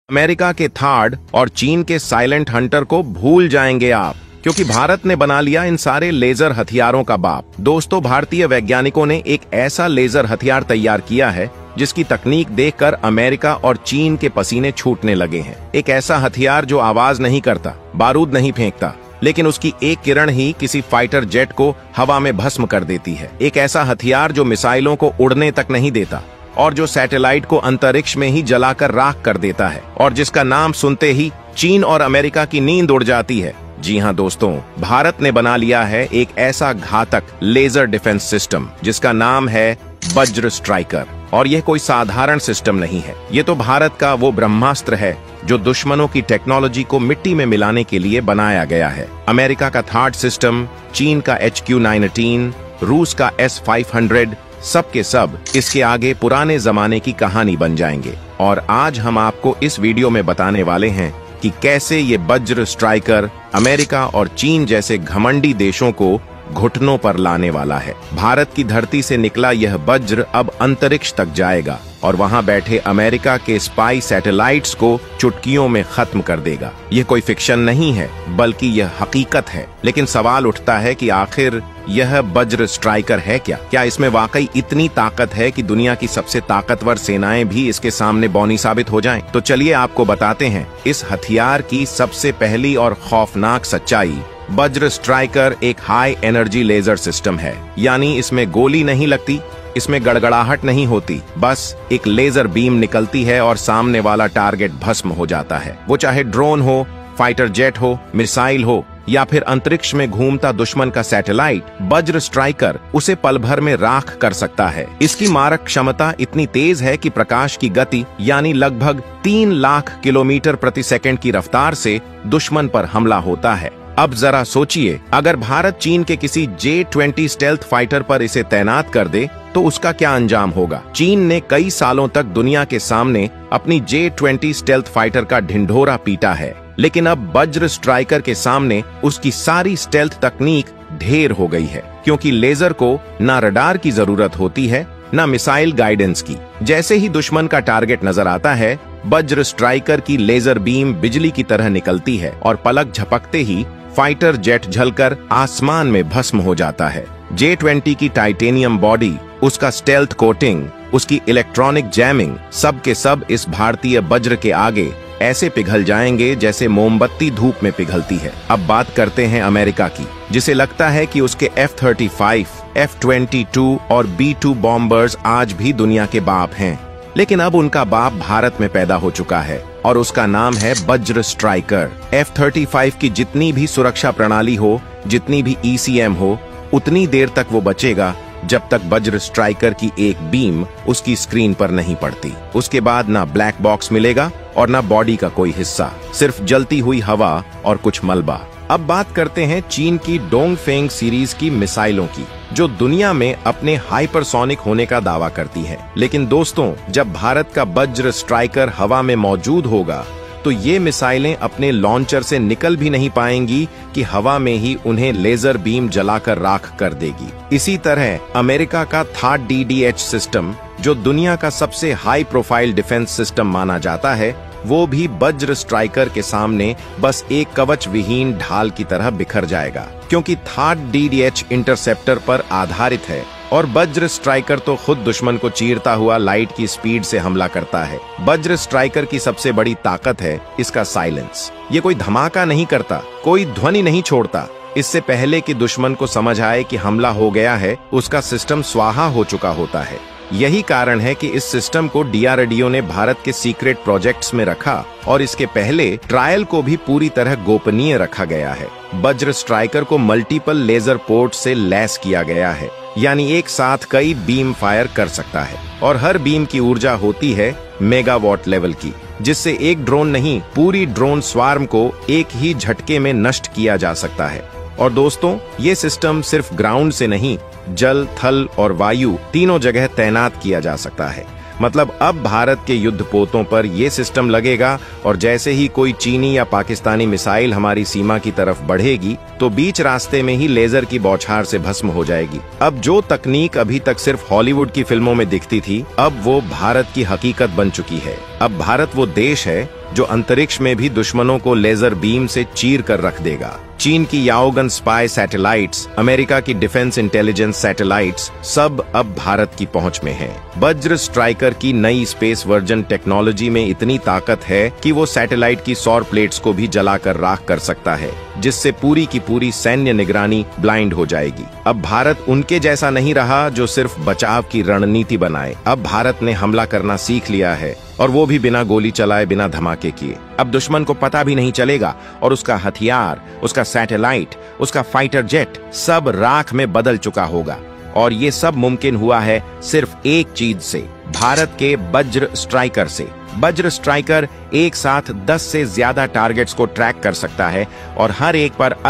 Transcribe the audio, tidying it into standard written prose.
America के third और चीन के साइलेंट हंटर को भूल जाएंगे आप, क्योंकि भारत ने बना लिया इन सारे लेजर हथियारों का बाप। दोस्तों, भारतीय वैज्ञानिकों ने एक ऐसा लेजर हथियार तैयार किया है जिसकी तकनीक देखकर अमेरिका और चीन के पसीने छूटने लगे हैं। एक ऐसा हथियार जो आवाज नहीं करता, बारूद नहीं फेंकता, लेकिन उसकी एक किरण ही किसी फाइटर जेट को हवा में भस्म कर देती है। एक ऐसा हथियार जो मिसाइलों को उड़ने तक नहीं देता और जो सैटेलाइट को अंतरिक्ष में ही जलाकर राख कर देता है, और जिसका नाम सुनते ही चीन और अमेरिका की नींद उड़ जाती है। जी हाँ दोस्तों, भारत ने बना लिया है एक ऐसा घातक लेजर डिफेंस सिस्टम जिसका नाम है वज्र स्ट्राइकर। और यह कोई साधारण सिस्टम नहीं है, ये तो भारत का वो ब्रह्मास्त्र है जो दुश्मनों की टेक्नोलॉजी को मिट्टी में मिलाने के लिए बनाया गया है। अमेरिका का थार्ड सिस्टम, चीन का HQ-19, रूस का S-500, सब के सब इसके आगे पुराने जमाने की कहानी बन जाएंगे। और आज हम आपको इस वीडियो में बताने वाले हैं कि कैसे ये वज्र स्ट्राइकर अमेरिका और चीन जैसे घमंडी देशों को घुटनों पर लाने वाला है। भारत की धरती से निकला यह वज्र अब अंतरिक्ष तक जाएगा और वहां बैठे अमेरिका के स्पाई सैटेलाइट्स को चुटकियों में खत्म कर देगा। यह कोई फिक्शन नहीं है, बल्कि यह हकीकत है। लेकिन सवाल उठता है कि आखिर यह वज्र स्ट्राइकर है क्या? क्या इसमें वाकई इतनी ताकत है कि दुनिया की सबसे ताकतवर सेनाएं भी इसके सामने बौनी साबित हो जाएं? तो चलिए आपको बताते हैं इस हथियार की सबसे पहली और खौफनाक सच्चाई। वज्र स्ट्राइकर एक हाई एनर्जी लेजर सिस्टम है, यानी इसमें गोली नहीं लगती, इसमें गड़गड़ाहट नहीं होती, बस एक लेजर बीम निकलती है और सामने वाला टारगेट भस्म हो जाता है। वो चाहे ड्रोन हो, फाइटर जेट हो, मिसाइल हो या फिर अंतरिक्ष में घूमता दुश्मन का सैटेलाइट, वज्र स्ट्राइकर उसे पल भर में राख कर सकता है। इसकी मारक क्षमता इतनी तेज है कि प्रकाश की गति यानी लगभग 3 लाख किलोमीटर प्रति सेकंड की रफ्तार से दुश्मन पर हमला होता है। अब जरा सोचिए, अगर भारत चीन के किसी J-20 स्टेल्थ फाइटर पर इसे तैनात कर दे तो उसका क्या अंजाम होगा? चीन ने कई सालों तक दुनिया के सामने अपनी J-20 स्टेल्थ फाइटर का ढिंढोरा पीटा है, लेकिन अब वज्र स्ट्राइकर के सामने उसकी सारी स्टेल्थ तकनीक ढेर हो गई है, क्योंकि लेजर को ना रडार की जरूरत होती है ना मिसाइल गाइडेंस की। जैसे ही दुश्मन का टारगेट नजर आता है, वज्र स्ट्राइकर की लेजर बीम बिजली की तरह निकलती है और पलक झपकते ही फाइटर जेट जलकर आसमान में भस्म हो जाता है। J-20 की टाइटेनियम बॉडी, उसका स्टेल्थ कोटिंग, उसकी इलेक्ट्रॉनिक जैमिंग, सब के सब इस भारतीय वज्र के आगे ऐसे पिघल जाएंगे जैसे मोमबत्ती धूप में पिघलती है। अब बात करते हैं अमेरिका की, जिसे लगता है कि उसके F-35, F-22 और B-2 बॉम्बर्स आज भी दुनिया के बाप हैं। लेकिन अब उनका बाप भारत में पैदा हो चुका है और उसका नाम है वज्र स्ट्राइकर। F-35 की जितनी भी सुरक्षा प्रणाली हो, जितनी भी ECM हो, उतनी देर तक वो बचेगा जब तक वज्र स्ट्राइकर की एक बीम उसकी स्क्रीन पर नहीं पड़ती। उसके बाद ना ब्लैक बॉक्स मिलेगा और ना बॉडी का कोई हिस्सा, सिर्फ जलती हुई हवा और कुछ मलबा। अब बात करते हैं चीन की डोंगफेंग सीरीज की मिसाइलों की, जो दुनिया में अपने हाइपरसोनिक होने का दावा करती है। लेकिन दोस्तों, जब भारत का वज्र स्ट्राइकर हवा में मौजूद होगा तो ये मिसाइलें अपने लॉन्चर से निकल भी नहीं पाएंगी कि हवा में ही उन्हें लेजर बीम जलाकर राख कर देगी। इसी तरह अमेरिका का थार्ड DDH सिस्टम, जो दुनिया का सबसे हाई प्रोफाइल डिफेंस सिस्टम माना जाता है, वो भी वज्र स्ट्राइकर के सामने बस एक कवच विहीन ढाल की तरह बिखर जाएगा, क्योंकि थार्ड DDH इंटरसेप्टर पर आधारित है और वज्र स्ट्राइकर तो खुद दुश्मन को चीरता हुआ लाइट की स्पीड से हमला करता है। वज्र स्ट्राइकर की सबसे बड़ी ताकत है इसका साइलेंस। ये कोई धमाका नहीं करता, कोई ध्वनि नहीं छोड़ता। इससे पहले कि दुश्मन को समझ आए कि हमला हो गया है, उसका सिस्टम स्वाहा हो चुका होता है। यही कारण है कि इस सिस्टम को DRDO ने भारत के सीक्रेट प्रोजेक्ट्स में रखा और इसके पहले ट्रायल को भी पूरी तरह गोपनीय रखा गया है। वज्र स्ट्राइकर को मल्टीपल लेजर पोर्ट से लैस किया गया है, यानी एक साथ कई बीम फायर कर सकता है और हर बीम की ऊर्जा होती है मेगावाट लेवल की, जिससे एक ड्रोन नहीं, पूरी ड्रोन स्वार्म को एक ही झटके में नष्ट किया जा सकता है। और दोस्तों, ये सिस्टम सिर्फ ग्राउंड से नहीं, जल, थल और वायु तीनों जगह तैनात किया जा सकता है। मतलब अब भारत के युद्धपोतों पर यह सिस्टम लगेगा और जैसे ही कोई चीनी या पाकिस्तानी मिसाइल हमारी सीमा की तरफ बढ़ेगी तो बीच रास्ते में ही लेजर की बौछार से भस्म हो जाएगी। अब जो तकनीक अभी तक सिर्फ हॉलीवुड की फिल्मों में दिखती थी, अब वो भारत की हकीकत बन चुकी है। अब भारत वो देश है जो अंतरिक्ष में भी दुश्मनों को लेजर बीम से चीर कर रख देगा। चीन की याओगन स्पाई सैटेलाइट्स, अमेरिका की डिफेंस इंटेलिजेंस सैटेलाइट्स सब अब भारत की पहुंच में हैं। वज्र स्ट्राइकर की नई स्पेस वर्जन टेक्नोलॉजी में इतनी ताकत है कि वो सैटेलाइट की सौर प्लेट्स को भी जलाकर राख कर सकता है, जिससे पूरी की पूरी सैन्य निगरानी ब्लाइंड हो जाएगी। अब भारत उनके जैसा नहीं रहा जो सिर्फ बचाव की रणनीति बनाए। अब भारत ने हमला करना सीख लिया है, और वो भी बिना गोली चलाए, बिना धमाके किए। अब दुश्मन को पता भी नहीं चलेगा और उसका हथियार, उसका सैटेलाइट, उसका फाइटर जेट सब राख में बदल चुका होगा। और ये सब मुमकिन हुआ है सिर्फ एक चीज से, भारत के वज्र स्ट्राइकर से। वज्र स्ट्राइकर एक साथ 10 से ज्यादा टारगेट्स को ट्रैक कर सकता है और हर एक पर